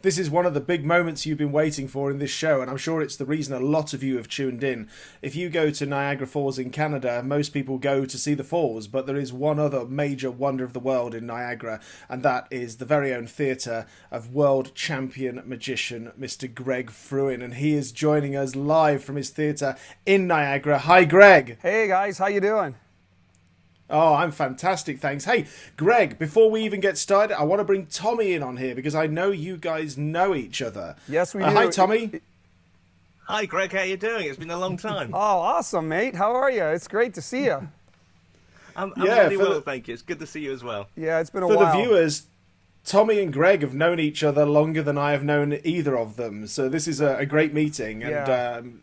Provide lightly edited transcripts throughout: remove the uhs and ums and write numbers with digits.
This is one of the big moments you've been waiting for in this show, and I'm sure it's the reason a lot of you have tuned in. If you go to Niagara Falls in Canada, most people go to see the falls, but there is one other major wonder of the world in Niagara, and that is the very own theatre of world champion magician Mr. GREG FREWIN, and he is joining us live from his theatre in Niagara. Hi, Greg. Hey, guys. How you doing? Oh, I'm fantastic, thanks. Hey, Greg, before we even get started, I want to bring Tommy in on here because I know you guys know each other. Yes, we do. Hi, Tommy. Hi, Greg. How you doing? It's been a long time. Oh, awesome, mate. How are you? It's great to see you. I'm really well, thank you. It's good to see you as well. Yeah, it's been a while. For the viewers, Tommy and Greg have known each other longer than I have known either of them, so this is a great meeting. And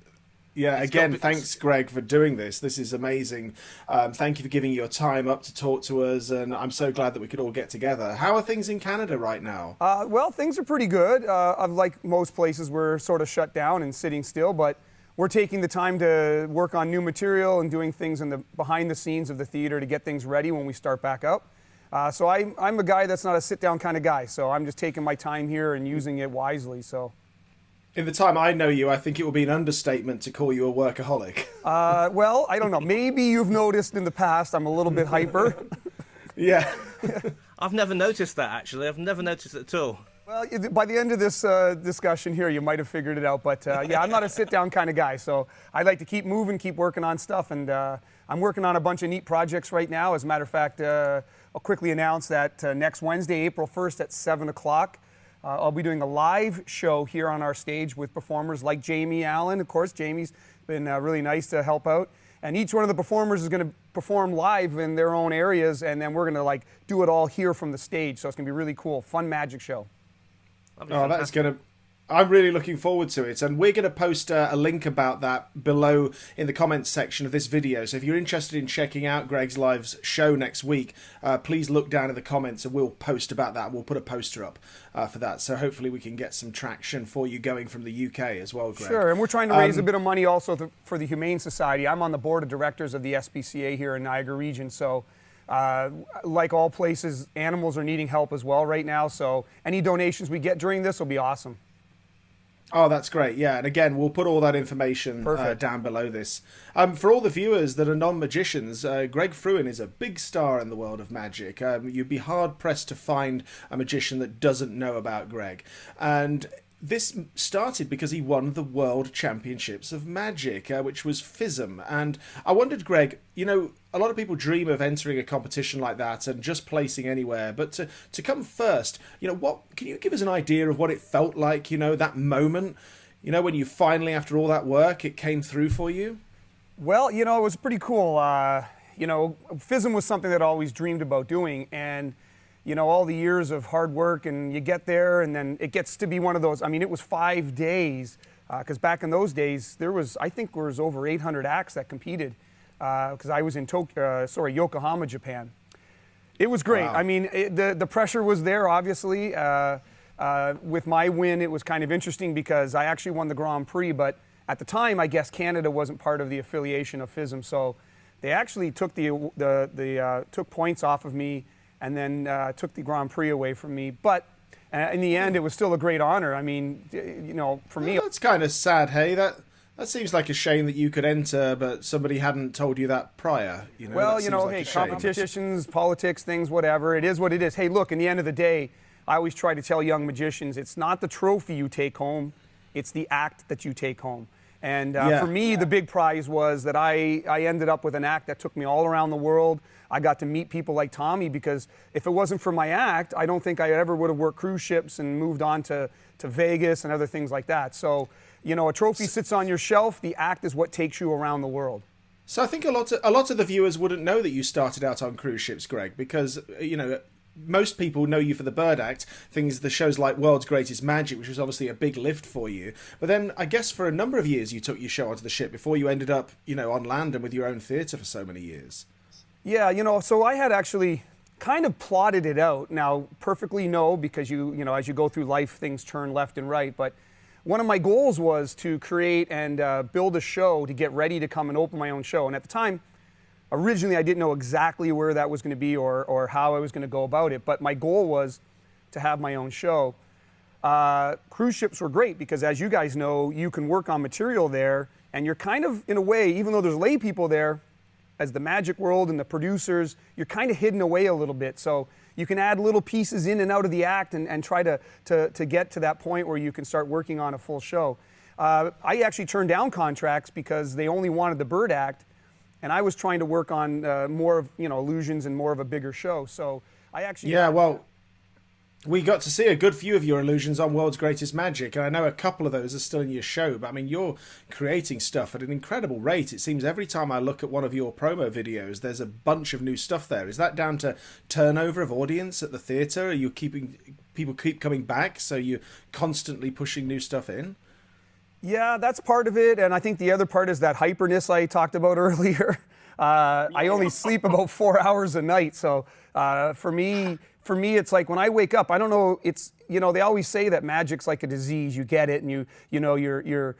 again, thanks, Greg, for doing this. This is amazing. Thank you for giving your time up to talk to us, and I'm so glad that we could all get together. How are things in Canada right now? Well, things are pretty good. Like most places, we're sort of shut down and sitting still, but we're taking the time to work on new material and doing things in the behind the scenes of the theater to get things ready when we start back up. So I'm a guy that's not a sit-down kind of guy, so I'm just taking my time here and using it wisely. So. In the time I know you, I think it will be an understatement to call you a workaholic. Well, I don't know. Maybe you've noticed in the past I'm a little bit hyper. Yeah. I've never noticed that, actually. I've never noticed it at all. Well, by the end of this discussion here, you might have figured it out. But yeah, I'm not a sit-down kind of guy. So I like to keep moving, keep working on stuff. And I'm working on a bunch of neat projects right now. As a matter of fact, I'll quickly announce that next Wednesday, April 1st at 7 o'clock, I'll be doing a live show here on our stage with performers like Jamie Allan. Of course, Jamie's been really nice to help out. And each one of the performers is going to perform live in their own areas, and then we're going to do it all here from the stage. So it's going to be really cool. Fun magic show. Oh, that's going to... I'm really looking forward to it, and we're going to post a link about that below in the comments section of this video. So if you're interested in checking out Greg's live show next week, please look down in the comments and we'll post about that. We'll put a poster up for that, so hopefully we can get some traction for you going from the UK as well, Greg. Sure, and we're trying to raise a bit of money also for the Humane Society. I'm on the board of directors of the SPCA here in Niagara region, so like all places, animals are needing help as well right now, so any donations we get during this will be awesome. Oh, that's great. Yeah, and again, we'll put all that information down below this. For all the viewers that are non-magicians, GREG FREWIN is a big star in the world of magic. You'd be hard-pressed to find a magician that doesn't know about Greg. And this started because he won the World Championships of Magic, which was Fism. And I wondered, Greg, you know, a lot of people dream of entering a competition like that and just placing anywhere, but to come first, you know, what can you give us an idea of what it felt like, you know, that moment, you know, when you finally, after all that work, it came through for you? Well, you know, it was pretty cool. You know, Fism was something that I always dreamed about doing, and you know, all the years of hard work, and you get there, and then it gets to be one of those. I mean, it was 5 days, because back in those days, I think there was over 800 acts that competed, because I was in Yokohama, Japan. It was great. Wow. I mean, the pressure was there, obviously. With my win, it was kind of interesting because I actually won the Grand Prix, but at the time, I guess Canada wasn't part of the affiliation of Fism, so they actually took took points off of me, and then took the Grand Prix away from me. But in the end, it was still a great honor. I mean, you know, for me... That's kind of sad, hey? That seems like a shame that you could enter, but somebody hadn't told you that prior. You know, well, you know, hey, competitions, politics, things, whatever. It is what it is. Hey, look, in the end of the day, I always try to tell young magicians, it's not the trophy you take home, it's the act that you take home. And for me, the big prize was that I ended up with an act that took me all around the world. I got to meet people like Tommy, because if it wasn't for my act, I don't think I ever would have worked cruise ships and moved on to Vegas and other things like that. So, you know, a trophy sits on your shelf. The act is what takes you around the world. So I think a lot of the viewers wouldn't know that you started out on cruise ships, Greg, because, you know, most people know you for the Bird Act, the shows like World's Greatest Magic, which was obviously a big lift for you. But then I guess for a number of years you took your show onto the ship before you ended up, you know, on land and with your own theatre for so many years. Yeah, you know, so I had actually kind of plotted it out. Now, perfectly no, because you know, as you go through life, things turn left and right. But one of my goals was to create and build a show to get ready to come and open my own show. And at the time, originally, I didn't know exactly where that was going to be or how I was going to go about it, but my goal was to have my own show. Cruise ships were great because, as you guys know, you can work on material there, and you're kind of, in a way, even though there's lay people there, as the magic world and the producers, you're kind of hidden away a little bit. So you can add little pieces in and out of the act and try to get to that point where you can start working on a full show. I actually turned down contracts because they only wanted the Bird Act, and I was trying to work on more of, you know, illusions and more of a bigger show. So I actually... Yeah, well, we got to see a good few of your illusions on World's Greatest Magic, and I know a couple of those are still in your show, but I mean, you're creating stuff at an incredible rate. It seems every time I look at one of your promo videos, there's a bunch of new stuff there. Is that down to turnover of audience at the theatre? Are you people keep coming back, so you're constantly pushing new stuff in? Yeah, that's part of it, and I think the other part is that hyperness I talked about earlier. I only sleep about 4 hours a night, so for me, it's like when I wake up, I don't know. It's, you know, they always say that magic's like a disease. You get it, and you know you're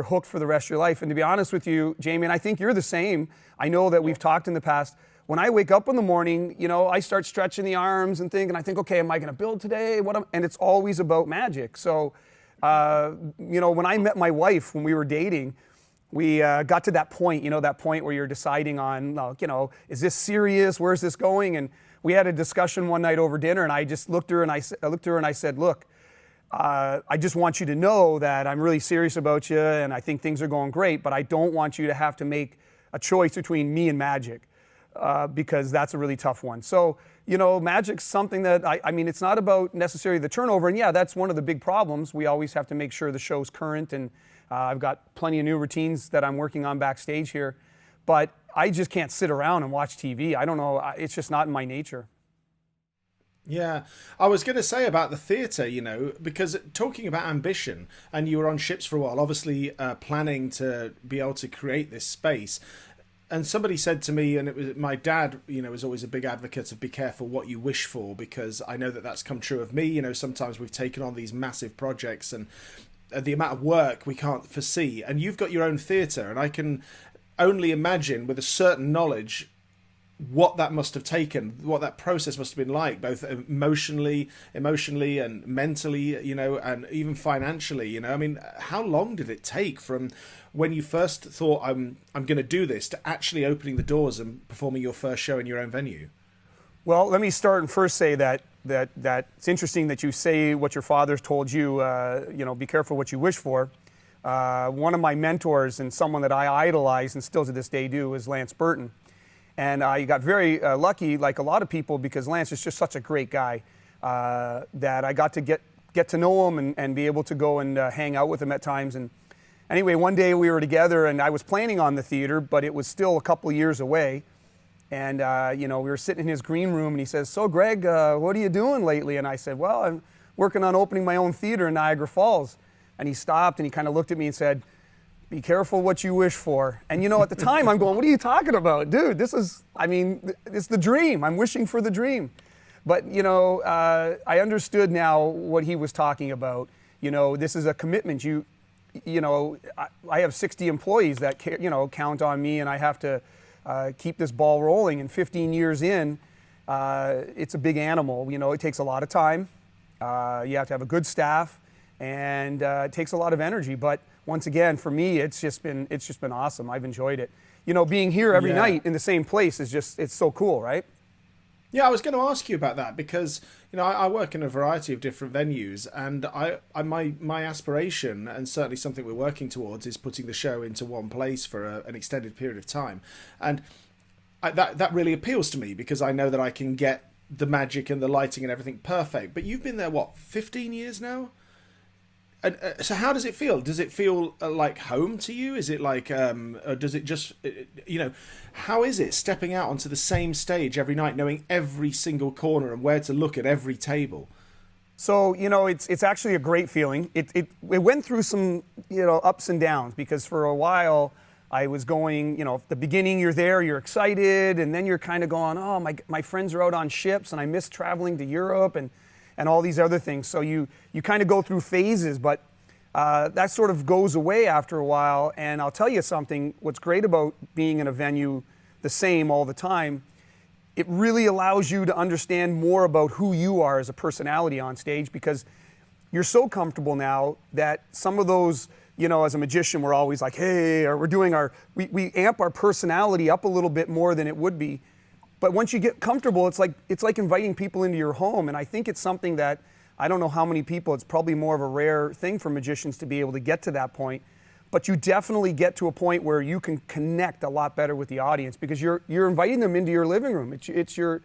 hooked for the rest of your life. And to be honest with you, Jamie, and I think you're the same. I know that we've talked in the past. When I wake up in the morning, you know, I start stretching the arms and I think, okay, am I going to build today? And it's always about magic. So, you know, when I met my wife when we were dating, we got to that point, you know, that point where you're deciding on, you know, is this serious? Where's this going? And we had a discussion one night over dinner, and I just looked at her and I said, look, I just want you to know that I'm really serious about you, and I think things are going great, but I don't want you to have to make a choice between me and magic, because that's a really tough one. So, you know, magic's something that, I mean, it's not about necessarily the turnover, and yeah, that's one of the big problems. We always have to make sure the show's current, and I've got plenty of new routines that I'm working on backstage here, but I just can't sit around and watch TV. I don't know, it's just not in my nature. Yeah, I was going to say about the theatre, you know, because talking about ambition, and you were on ships for a while, obviously planning to be able to create this space. And somebody said to me, and it was my dad, you know, is always a big advocate of be careful what you wish for, because I know that that's come true of me. You know, sometimes we've taken on these massive projects and the amount of work we can't foresee. And you've got your own theatre, and I can only imagine with a certain knowledge what that must have taken, what that process must have been like, both emotionally and mentally, you know, and even financially, you know. I mean, how long did it take from when you first thought I'm going to do this to actually opening the doors and performing your first show in your own venue? Well, let me start and first say that it's interesting that you say what your father's told you, you know, be careful what you wish for. One of my mentors and someone that I idolize and still to this day do is Lance Burton. And I got very lucky, like a lot of people, because Lance is just such a great guy that I got to get to know him and be able to go and hang out with him at times. And anyway, one day we were together, and I was planning on the theater, but it was still a couple of years away. And, you know, we were sitting in his green room, and he says, so Greg, what are you doing lately? And I said, well, I'm working on opening my own theater in Niagara Falls. And he stopped, and he kind of looked at me and said, be careful what you wish for. And, you know, at the time, I'm going, what are you talking about? Dude, this is, I mean, it's the dream. I'm wishing for the dream. But, you know, I understood now what he was talking about. You know, this is a commitment. You know, I have 60 employees that, you know, count on me, and I have to keep this ball rolling. And 15 years in, it's a big animal. You know, it takes a lot of time. You have to have a good staff, and it takes a lot of energy. But once again, for me, it's just been awesome. I've enjoyed it. You know, being here every night in the same place is just, it's so cool, right? Yeah, I was going to ask you about that because I work in a variety of different venues, and my aspiration, and certainly something we're working towards, is putting the show into one place for an extended period of time, and that really appeals to me because I know that I can get the magic and the lighting and everything perfect. But you've been there 15 years now? And so how does it feel? Does it feel like home to you? Is it like, or does it just, how is it stepping out onto the same stage every night, knowing every single corner and where to look at every table? So, it's actually a great feeling. It went through some, ups and downs because for a while I was going, at the beginning you're there, you're excited, and then you're kind of going, oh, my friends are out on ships and I miss traveling to Europe and all these other things. So you kind of go through phases, but that sort of goes away after a while. And I'll tell you something, what's great about being in a venue the same all the time, it really allows you to understand more about who you are as a personality on stage because you're so comfortable now that some of those, as a magician, we're always like, hey, or we're doing we amp our personality up a little bit more than it would be. But once you get comfortable, it's like inviting people into your home. And I think it's something that, I don't know how many people, it's probably more of a rare thing for magicians to be able to get to that point. But you definitely get to a point where you can connect a lot better with the audience because you're inviting them into your living room. It's your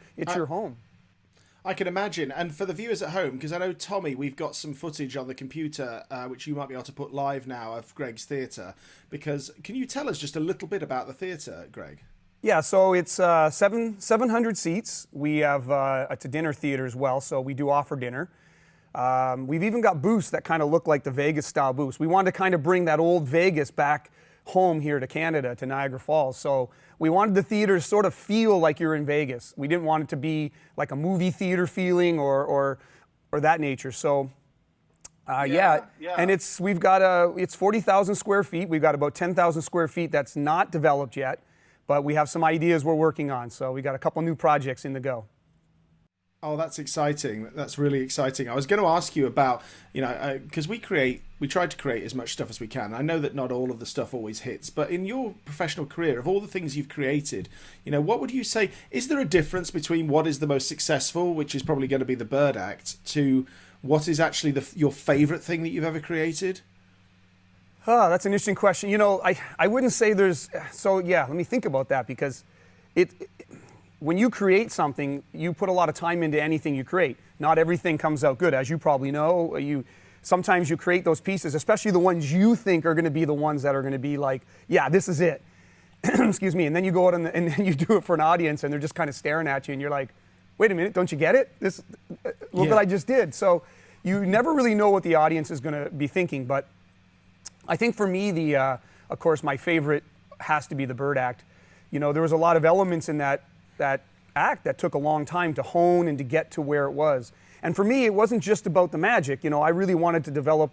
home. I can imagine. And for the viewers at home, because I know, Tommy, we've got some footage on the computer, which you might be able to put live now of Greg's theatre. Because can you tell us just a little bit about the theatre, Greg? Yeah, so it's 700 seats. We have it's a dinner theater as well, so we do offer dinner. We've even got booths that kind of look like the Vegas-style booths. We wanted to kind of bring that old Vegas back home here to Canada, to Niagara Falls. So we wanted the theater to sort of feel like you're in Vegas. We didn't want it to be like a movie theater feeling or that nature. So yeah. And it's 40,000 square feet. We've got about 10,000 square feet that's not developed yet. But we have some ideas we're working on, so we got a couple new projects in the go. Oh, that's exciting. That's really exciting. I was going to ask you about, because we try to create as much stuff as we can. I know that not all of the stuff always hits, but in your professional career, of all the things you've created, what would you say, is there a difference between what is the most successful, which is probably going to be the Bird Act, to what is actually your favorite thing that you've ever created? Oh, that's an interesting question. I wouldn't say there's... So, yeah, let me think about that because when you create something, you put a lot of time into anything you create. Not everything comes out good. As you probably know, sometimes you create those pieces, especially the ones you think are going to be the ones that are going to be like, yeah, this is it. Excuse me. And then you go out and then you do it for an audience and they're just kind of staring at you and you're like, wait a minute, don't you get it? Look what I just did. So you never really know what the audience is going to be thinking, but I think for me, of course, my favorite has to be the Bird Act. There was a lot of elements in that act that took a long time to hone and to get to where it was. And for me, it wasn't just about the magic. I really wanted to develop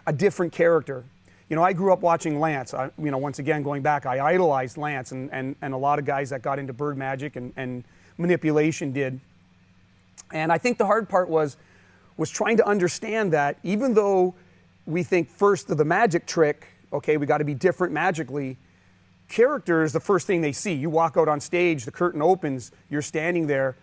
a different character. I grew up watching Lance. Once again, going back, I idolized Lance and a lot of guys that got into bird magic and manipulation did. And I think the hard part was trying to understand that even though we think first of the magic trick, okay, we got to be different magically. Character is the first thing they see. You walk out on stage, the curtain opens, you're standing there,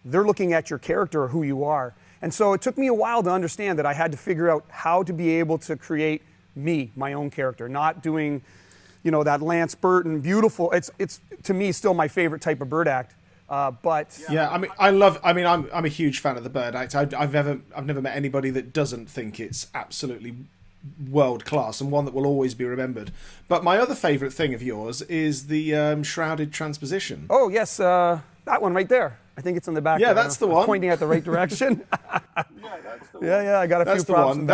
they're looking at your character or who you are. And so it took me a while to understand that I had to figure out how to be able to create me, my own character, not doing, that Lance Burton beautiful. It's to me still my favorite type of Bird Act. But yeah, I'm a huge fan of the Bird Act. I've never met anybody that doesn't think it's absolutely world class and one that will always be remembered. But my other favourite thing of yours is the shrouded transposition. Oh yes, that one right there. I think it's in the back. Yeah, that's the one. Pointing at the right direction. Yeah, that's the one. Yeah, I got a few props. One.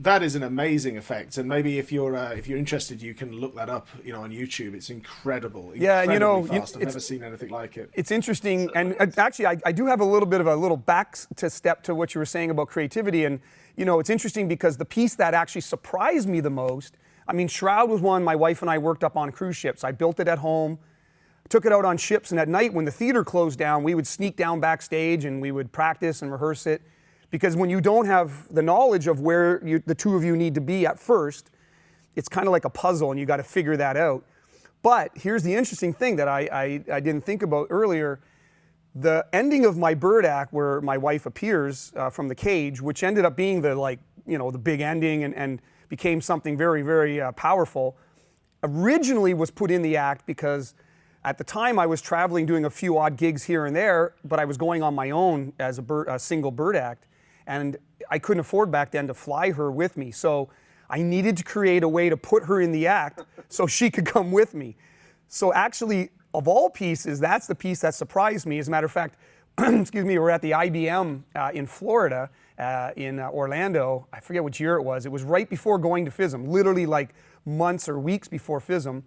That is an amazing effect, and maybe if you're interested, you can look that up. On YouTube, it's incredible. Yeah, and fast. I've never seen anything like it. It's interesting, and actually, I do have a little bit of a back to step to what you were saying about creativity, and it's interesting because the piece that actually surprised me the most. Shroud was one my wife and I worked up on cruise ships. I built it at home, took it out on ships, and at night when the theater closed down, we would sneak down backstage and we would practice and rehearse it. Because when you don't have the knowledge of where the two of you need to be at first, it's kind of like a puzzle and you got to figure that out. But here's the interesting thing that I didn't think about earlier. The ending of my bird act, where my wife appears from the cage, which ended up being the big ending and became something very, very powerful, originally was put in the act because at the time I was traveling, doing a few odd gigs here and there, but I was going on my own as a single bird act, and I couldn't afford back then to fly her with me. So I needed to create a way to put her in the act so she could come with me. So actually, of all pieces, that's the piece that surprised me. As a matter of fact, excuse me, we're at the IBM in Florida, in Orlando. I forget which year it was. It was right before going to Fism, literally like months or weeks before Fism.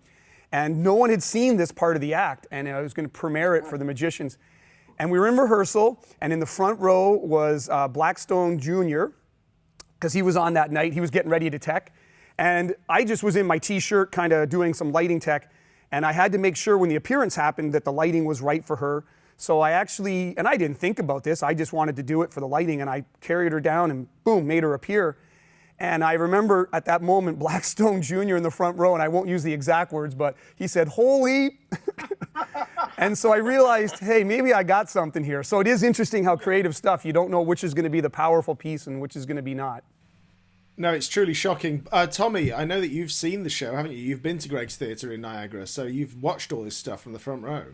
And no one had seen this part of the act, and I was going to premiere it for the magicians. And we were in rehearsal, and in the front row was Blackstone Jr., because he was on that night. He was getting ready to tech. And I just was in my t-shirt kind of doing some lighting tech, and I had to make sure when the appearance happened that the lighting was right for her. So I actually, and I didn't think about this, I just wanted to do it for the lighting, and I carried her down and boom, made her appear. And I remember at that moment, Blackstone Jr. in the front row, and I won't use the exact words, but he said, "Holy." And so I realized, hey, maybe I got something here. So it is interesting how creative stuff, you don't know which is going to be the powerful piece and which is going to be not. No, it's truly shocking. Tommy, I know that you've seen the show, haven't you? You've been to Greg's Theatre in Niagara, so you've watched all this stuff from the front row.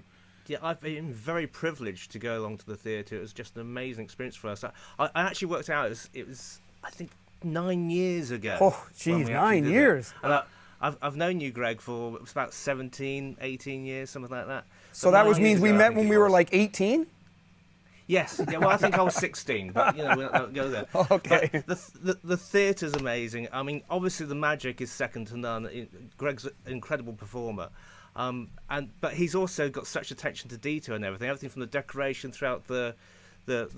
Yeah, I've been very privileged to go along to the theatre. It was just an amazing experience for us. I actually worked out, it was I think, 9 years ago. Oh, geez, 9 years. And I've known you, Greg, for about 17, 18 years, something like that. So that means we met when we were like 18? Yes. Yeah, well, I think I was 16, but, we don't go there. Okay. But the theatre's amazing. I mean, obviously the magic is second to none. Greg's an incredible performer. But he's also got such attention to detail and everything from the decoration throughout the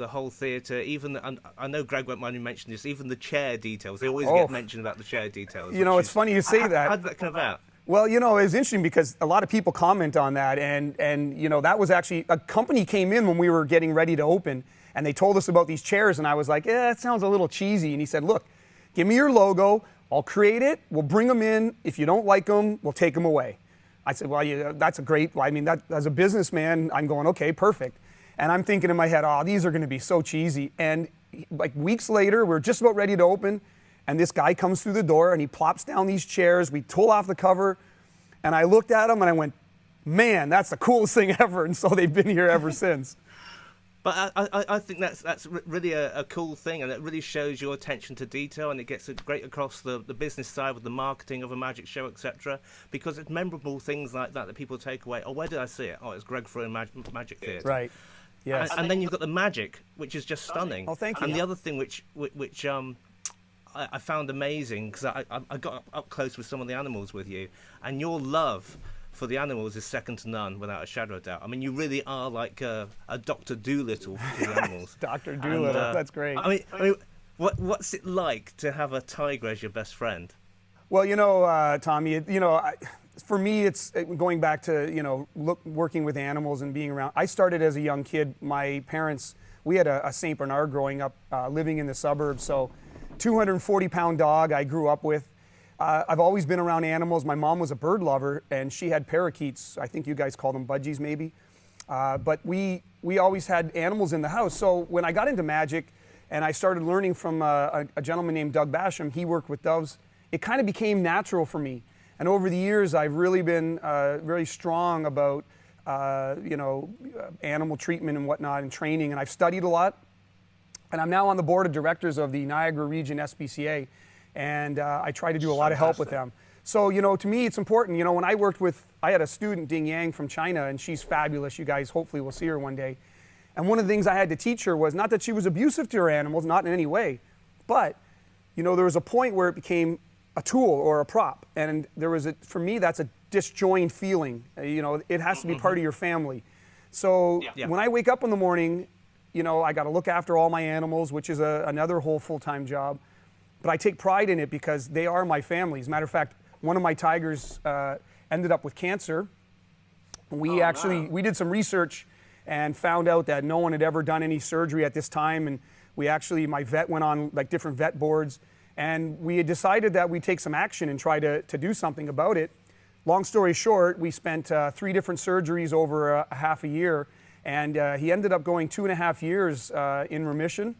whole theatre, even, and I know Greg won't mind me mentioning this, even the chair details. They always get mentioned about the chair details. It's funny you say that. How did that come about? Well, it was interesting because a lot of people comment on that, and that was actually, a company came in when we were getting ready to open, and they told us about these chairs, and I was like, it sounds a little cheesy. And he said, look, give me your logo, I'll create it, we'll bring them in, if you don't like them, we'll take them away. I said, well, that's a great, that as a businessman, I'm going, okay, perfect. And I'm thinking in my head, these are going to be so cheesy. And like weeks later, we're just about ready to open, and this guy comes through the door, and he plops down these chairs. We pull off the cover, and I looked at him, and I went, man, that's the coolest thing ever. And so they've been here ever since. But I think that's really a cool thing, and it really shows your attention to detail, and it gets it great across the business side with the marketing of a magic show, etc. Because it's memorable things like that people take away. Oh, where did I see it? Oh, it's Greg Frewin Magic Theatre. Right. Yes. And then you've got the magic, which is just stunning. Oh, thank you. And the other thing which I found amazing, because I got up close with some of the animals with you, and your love for the animals is second to none, without a shadow of doubt. I mean, you really are like a Dr. Doolittle for the animals. Dr. Doolittle, that's great. I mean, what's it like to have a tiger as your best friend? Well, Tommy, for me, it's going back to, working with animals and being around. I started as a young kid. My parents, we had a St. Bernard growing up, living in the suburbs. So 240-pound dog I grew up with. I've always been around animals. My mom was a bird lover, and she had parakeets. I think you guys call them budgies, maybe. But we always had animals in the house. So when I got into magic and I started learning from a gentleman named Doug Basham, he worked with doves, it kind of became natural for me. And over the years, I've really been very strong about, animal treatment and whatnot and training. And I've studied a lot. And I'm now on the board of directors of the Niagara Region SPCA. And I try to do a lot of help with them. So, to me, it's important. When I had a student, Ding Yang from China, and she's fabulous. You guys hopefully will see her one day. And one of the things I had to teach her was not that she was abusive to her animals, not in any way, but, there was a point where it became a tool or a prop. And for me, that's a disjoined feeling. It has to be part of your family. So when I wake up in the morning, I got to look after all my animals, which is another whole full-time job. But I take pride in it because they are my family. As a matter of fact, one of my tigers ended up with cancer. We did some research and found out that no one had ever done any surgery at this time. And my vet went on like different vet boards. And we had decided that we'd take some action and try to do something about it. Long story short, we spent 3 different surgeries over a half a year. And he ended up going 2.5 years in remission.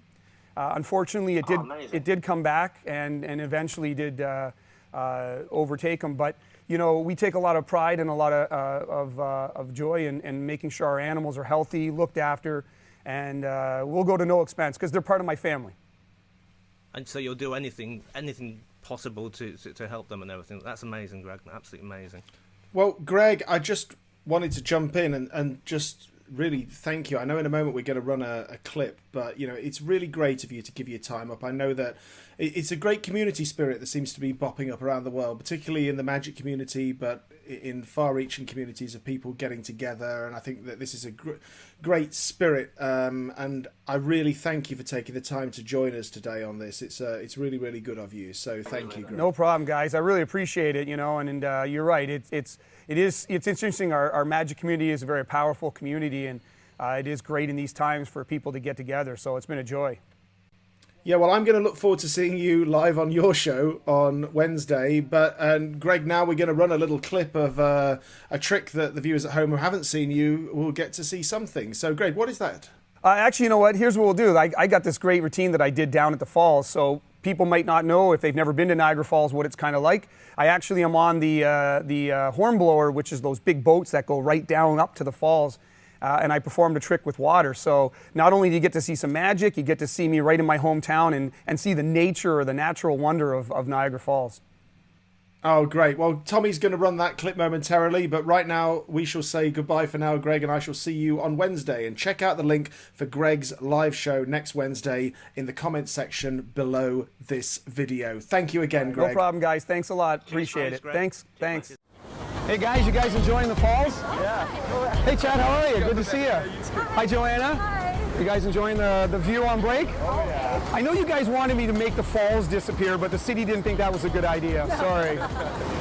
Unfortunately, it did come back and eventually did overtake him. But you know, we take a lot of pride and a lot of joy in making sure our animals are healthy, looked after, and we'll go to no expense because they're part of my family. And so you'll do anything possible to help them and everything. That's amazing, Greg. Absolutely amazing. Well, Greg, I just wanted to jump in and just really thank you. I know in a moment we're going to run a clip, but you know, it's really great of you to give your time up. I know that it's a great community spirit that seems to be bopping up around the world, particularly in the magic community, but in far-reaching communities of people getting together. And I think that this is a great spirit, and I really thank you for taking the time to join us today on this. It's really, really good of you. So thank you, Greg. No problem, guys. I really appreciate it. You know, and you're right. It's interesting. Our magic community is a very powerful community, and it is great in these times for people to get together. So it's been a joy. Yeah, well, I'm going to look forward to seeing you live on your show on Wednesday. But Greg, now we're going to run a little clip of a trick that the viewers at home who haven't seen you will get to see something. So, Greg, what is that? Actually, you know what? Here's what we'll do. I got this great routine that I did down at the falls. So people might not know, if they've never been to Niagara Falls, what it's kind of like. I actually am on the hornblower, which is those big boats that go right down up to the falls. And I performed a trick with water. So not only do you get to see some magic, you get to see me right in my hometown and see the nature or the natural wonder of Niagara Falls. Oh, great. Well, Tommy's going to run that clip momentarily, but right now we shall say goodbye for now, Greg, and I shall see you on Wednesday. And check out the link for Greg's live show next Wednesday in the comments section below this video. Thank you again, Greg. No problem, guys. Thanks a lot. Appreciate it. Thanks. Hey guys, you guys enjoying the falls? Yeah. Hey Chad, how are you? Good to see you. Hi Joanna. Hi. You guys enjoying the view on break? Oh yeah. I know you guys wanted me to make the falls disappear, but the city didn't think that was a good idea. Sorry.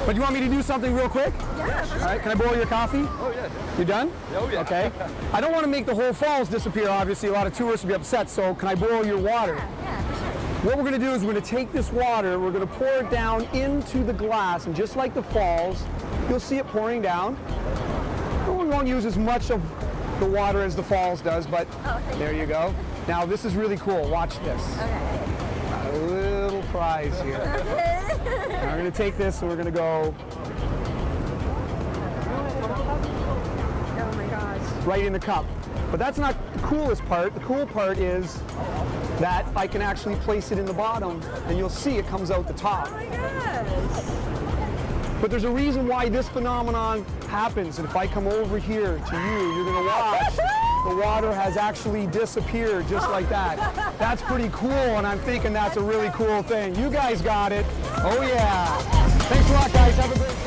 But you want me to do something real quick? Yeah, sure. All right, can I borrow your coffee? Oh yeah. You done? Oh yeah. Okay. I don't want to make the whole falls disappear, obviously. A lot of tourists will be upset, so can I borrow your water? Yeah, for sure. What we're going to do is we're going to take this water, we're going to pour it down into the glass, and just like the falls, you'll see it pouring down. We won't use as much of the water as the falls does, but there you go. Now this is really cool. Watch this. Okay. A little prize here. Now we're going to take this and we're going to go Oh my gosh. right in the cup. But that's not the coolest part. The cool part is that I can actually place it in the bottom and you'll see it comes out the top. Oh my gosh. But there's a reason why this phenomenon happens, and if I come over here to you, you're gonna watch. The water has actually disappeared just like that. That's pretty cool, and I'm thinking that's a really cool thing. You guys got it. Oh yeah. Thanks a lot, guys. Have a great